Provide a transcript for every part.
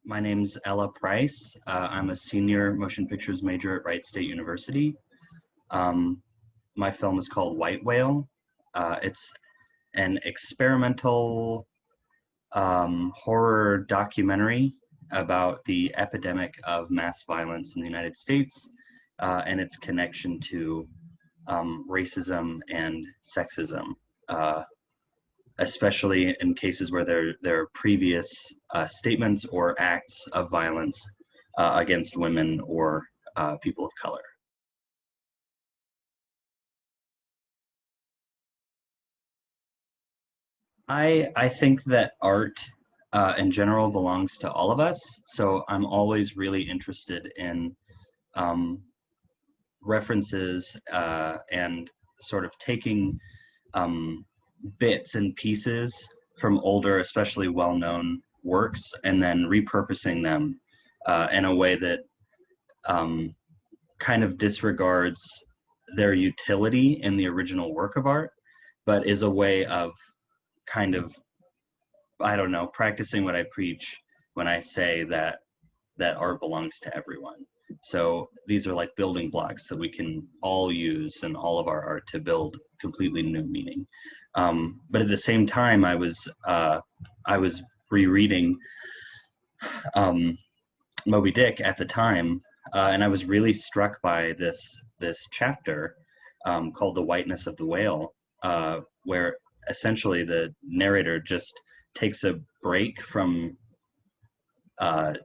My name's Ella Price. I'm a senior motion pictures major at Wright State University. Um, my film is called White Whale. It's an experimental horror documentary about the epidemic of mass violence in the United States and its connection to racism and sexism. Especially in cases where there are previous statements or acts of violence against women or people of color. I think that art in general belongs to all of us, so I'm always really interested in um, references and sort of taking um, bits and pieces from older, especially well-known works, and then repurposing them in a way that um, kind of disregards their utility in the original work of art, but is a way of kind of, I don't know, practicing what I preach when I say that art belongs to everyone. So these are like building blocks that we can all use in all of our art to build completely new meaning. But at the same time, I was rereading um, Moby Dick at the time, and I was really struck by this chapter called "The Whiteness of the Whale," where essentially the narrator just takes a break from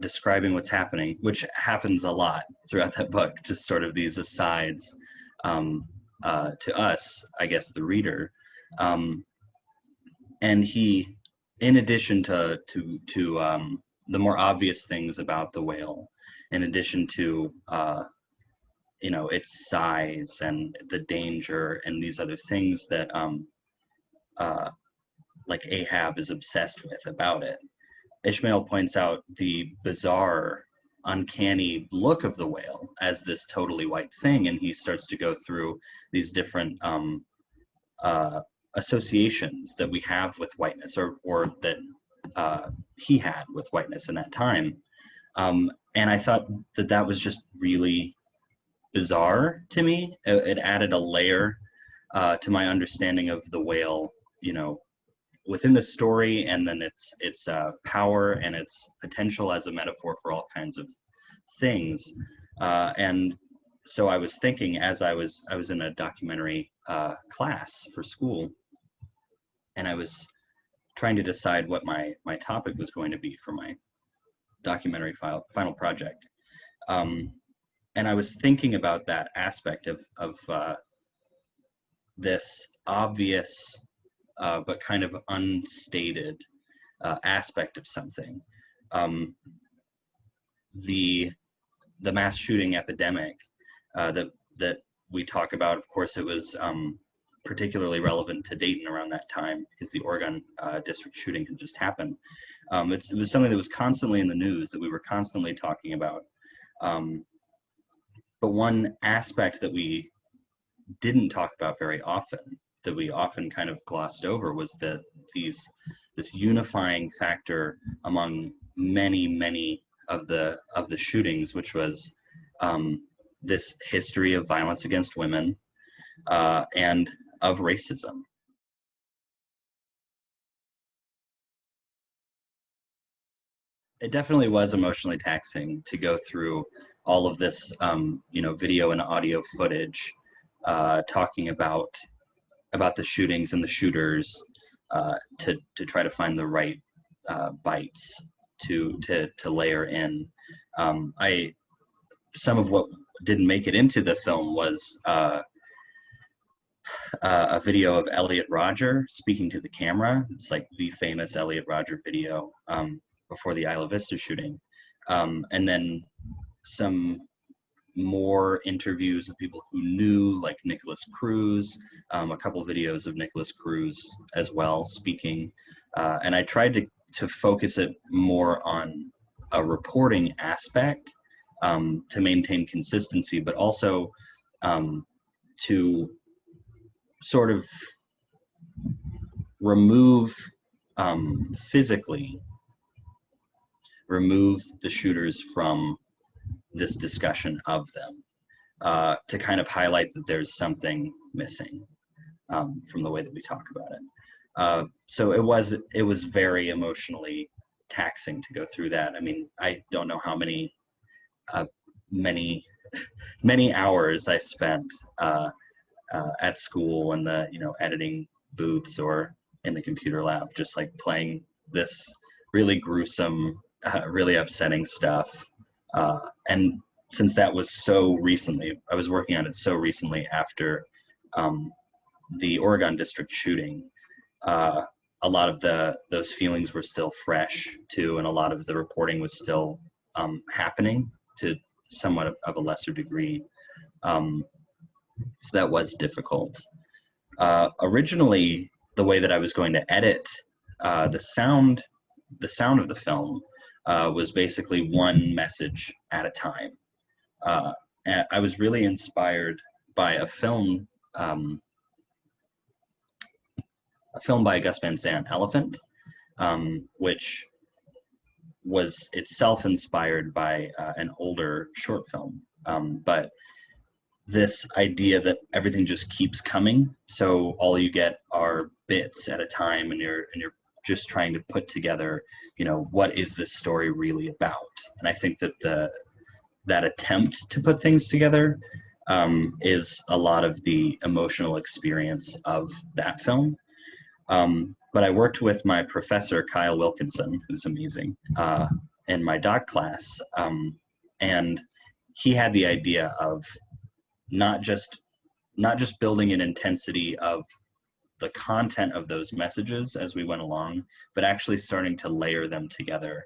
describing what's happening, which happens a lot throughout that book, just sort of these asides to us, I guess, the reader. Um, and he, in addition to the more obvious things about the whale, in addition to its size and the danger and these other things that uh, like Ahab is obsessed with about it, Ishmael points out the bizarre, uncanny look of the whale as this totally white thing, and he starts to go through these different uh, associations that we have with whiteness, or that he had with whiteness in that time. And I thought that that was just really bizarre to me. It added a layer to my understanding of the whale, within the story, and then its power and its potential as a metaphor for all kinds of things. And so I was thinking, as I was in a documentary class for school, and I was trying to decide what my topic was going to be for my documentary final project. And I was thinking about that aspect of this obvious but kind of unstated aspect of something. The the mass shooting epidemic that we talk about, of course, it was particularly relevant to Dayton around that time because the Oregon district shooting had just happened. It was something that was constantly in the news, that we were constantly talking about. But one aspect that we didn't talk about very often, that we often kind of glossed over, was that this unifying factor among many of the shootings, which was this history of violence against women and of racism. It definitely was emotionally taxing to go through all of this, video and audio footage talking about the shootings and the shooters, to try to find the right bites to layer in. Some of what didn't make it into the film was a video of Elliot Rodger speaking to the camera. It's like the famous Elliot Rodger video before the Isla Vista shooting. And then some more interviews of people who knew, like Nicholas Cruz, a couple of videos of Nicholas Cruz as well speaking. And I tried to focus it more on a reporting aspect to maintain consistency, but also to sort of remove physically remove the shooters from this discussion of them, to kind of highlight that there's something missing from the way that we talk about it. So it was very emotionally taxing to go through that. I mean, I don't know how many many hours I spent at school in the editing booths or in the computer lab, just like playing this really gruesome, really upsetting stuff. And since that was so recently, I was working on it so recently after the Oregon district shooting, a lot of those feelings were still fresh too, and a lot of the reporting was still happening to somewhat of a lesser degree. So that was difficult. Originally, the way that I was going to edit the sound of the film was basically one message at a time. I was really inspired by a film by Gus Van Sant, Elephant, which was itself inspired by an older short film. But this idea that everything just keeps coming, so all you get are bits at a time, and you're just trying to put together, what is this story really about? And I think that that attempt to put things together is a lot of the emotional experience of that film. But I worked with my professor, Kyle Wilkinson, who's amazing, in my doc class, and he had the idea of not just building an intensity of the content of those messages as we went along, but actually starting to layer them together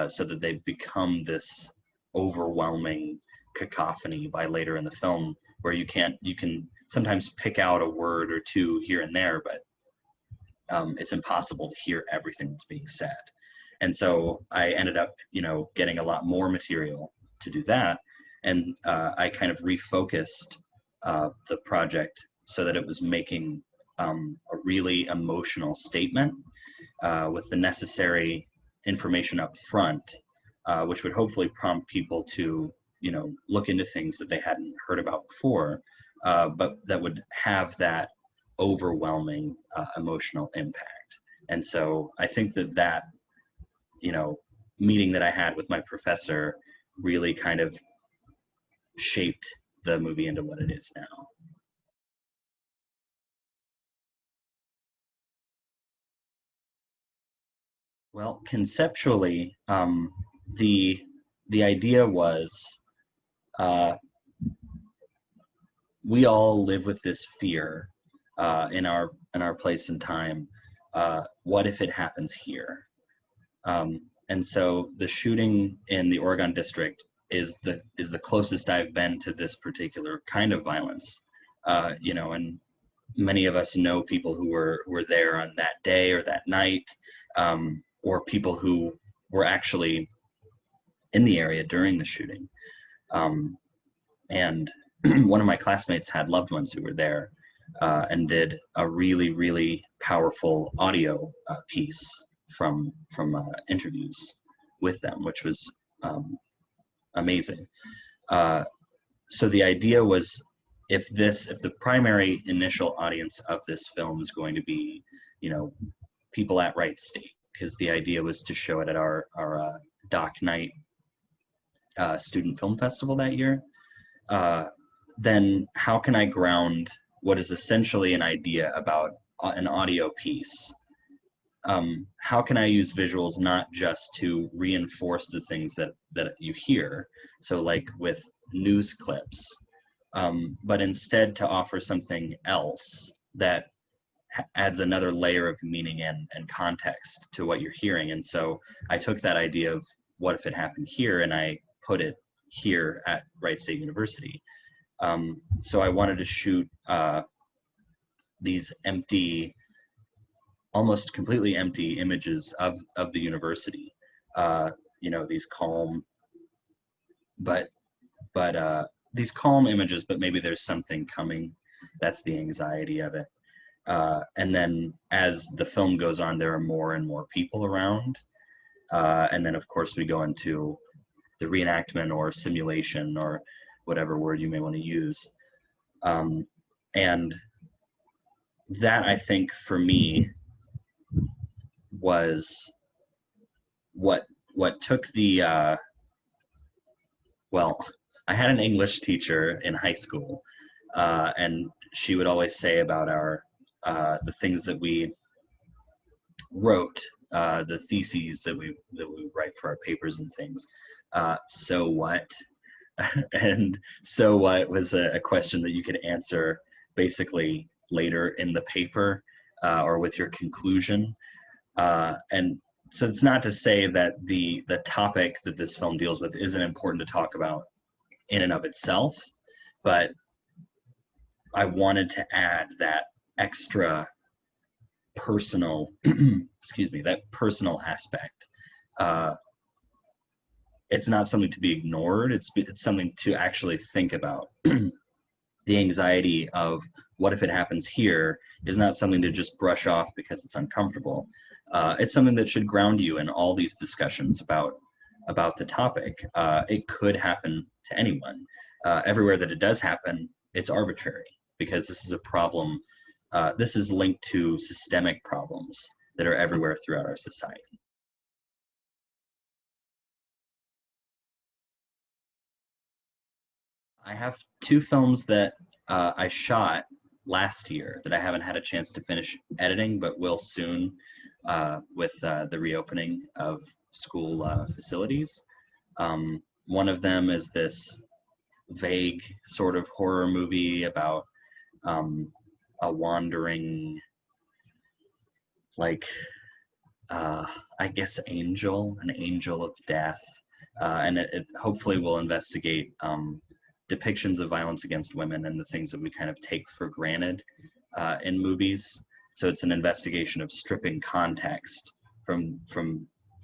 so that they become this overwhelming cacophony by later in the film, where you can sometimes pick out a word or two here and there, but it's impossible to hear everything that's being said. And so I ended up, getting a lot more material to do that. And I kind of refocused the project so that it was making a really emotional statement with the necessary information up front, which would hopefully prompt people to, look into things that they hadn't heard about before, but that would have that overwhelming emotional impact. And so I think that meeting that I had with my professor really kind of shaped the movie into what it is now. Well, conceptually, the idea was we all live with this fear in our place and time. What if it happens here? And so the shooting in the Oregon district is the closest I've been to this particular kind of violence. And many of us know people who were there on that day or that night, or people who were actually in the area during the shooting. And one of my classmates had loved ones who were there, and did a really, really powerful audio piece from interviews with them, which was amazing. So the idea was, if the primary initial audience of this film is going to be, people at Wright State, because the idea was to show it at our Doc Night student film festival that year, then how can I ground what is essentially an idea about an audio piece? How can I use visuals not just to reinforce the things that you hear, so like with news clips, but instead to offer something else that adds another layer of meaning and context to what you're hearing. And so I took that idea of what if it happened here, and I put it here at Wright State University. So I wanted to shoot these empty, almost completely empty images of the university. These calm, but these calm images, but maybe there's something coming. That's the anxiety of it. And then as the film goes on, there are more and more people around. And then of course we go into the reenactment or simulation or whatever word you may want to use. And that, I think, for me, was what took the well, I had an English teacher in high school, and she would always say about our the things that we wrote, the theses that we write for our papers and things. So what? And so what was a question that you could answer basically later in the paper, or with your conclusion. And so it's not to say that the topic that this film deals with isn't important to talk about in and of itself, but I wanted to add that extra personal, excuse me, that personal aspect. It's not something to be ignored. It's something to actually think about. The anxiety of what if it happens here is not something to just brush off because it's uncomfortable. It's something that should ground you in all these discussions about the topic. It could happen to anyone. Everywhere that it does happen, it's arbitrary because this is a problem. This is linked to systemic problems that are everywhere throughout our society. I have two films that I shot last year that I haven't had a chance to finish editing, but will soon, with the reopening of school facilities. One of them is this vague sort of horror movie about a wandering, like, I guess, an angel of death. And it hopefully will investigate depictions of violence against women and the things that we kind of take for granted in movies. So it's an investigation of stripping context from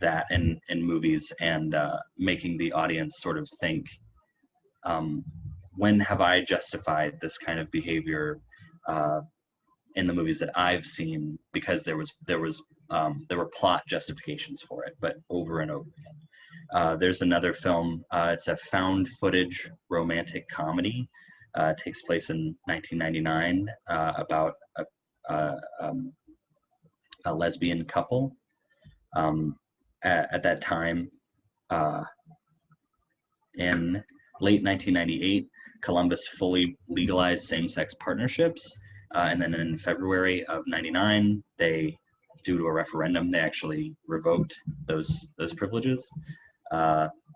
that in movies and making the audience sort of think, when have I justified this kind of behavior in the movies that I've seen, because there were plot justifications for it, but over and over again. There's another film. It's a found footage romantic comedy. Takes place in 1999 about a lesbian couple. At that time, in late 1998, Columbus fully legalized same-sex partnerships. And then in February of 99, due to a referendum, they actually revoked those privileges.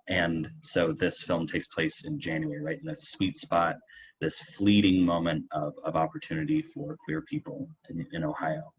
And so this film takes place in January, right in the sweet spot, this fleeting moment of opportunity for queer people in Ohio.